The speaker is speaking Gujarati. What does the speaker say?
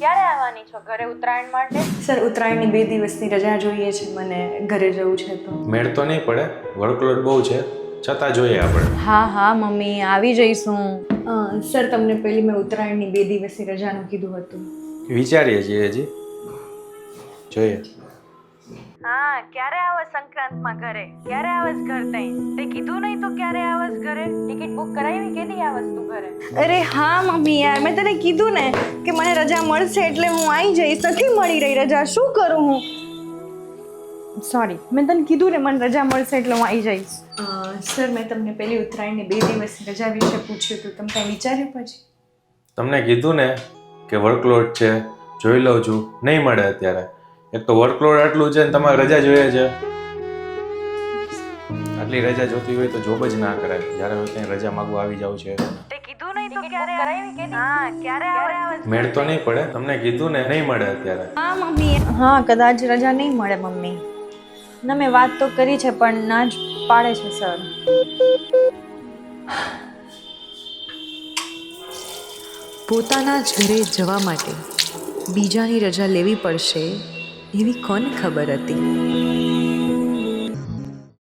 ક્યારે આવવાની છો ઘરે ઉત્તરાયણ માટે? સર ઉત્તરાયણની 2 દિવસની રજા જોઈએ છે મને, ઘરે જવું છે તો. મેળ તો નહીં પડે, વર્કલોડ બહુ છે, છતાં જોઈએ આપણે. હા મમ્મી આવી જઈશું. સર તમને પહેલી મેં ઉત્તરાયણની 2 દિવસની રજાનું કીધું હતું. વિચારીએ છીએ હજી, જોઈએ. હા ક્યારે આવસ સંક્રાંતમાં ઘરે? ક્યારે આવસ ઘર તઈ? તે કીધું નહીં તો ક્યારે આવસ ઘરે? ટિકિટ બુક કરાવી કેદી આવસ તું ઘરે? અરે હા મમ્મી યાર, મેં તને કીધું ને કે મને રજા મળશે એટલે હું આવી જઈશ. નથી મળી રહી રજા, શું કરું હું? સોરી, મેં તને કીધું ને મને રજા મળશે એટલે હું આવી જઈશ. સર મેં તમને પહેલી ઉત્તરાયણની 2 દિવસની રજા વિશે પૂછ્યું હતું, તમે કાંઈ વિચાર્યું પછી? તમને કીધું ને કે વર્કલોડ છે, જોઈ લઉં છું, નહીં મળે અત્યારે. એક તો વર્કલોડ આટલું છે ને તમારે રજા જોઈએ છે. આટલી રજા જોતી હોય તો જોબ જ ના કરાય. જ્યારે હોય ત્યાં રજા માંગવા આવી જાવ છે. તે કીધું નહીં તો ક્યારે કરાવી કેદી? હા ક્યારે આવસ? મેળ તો નહીં પડે, તમને કીધું ને નહીં મળે અત્યારે. હા મમ્મી, હા કદાચ રજા નહીં મળે મમ્મી. ના મેં વાત તો કરી છે પણ ના જ પાડે છે સર. પોતાના જ ઘરે જવા માટે બીજાની રજા લેવી પડશે એવી કોને ખબર હતી?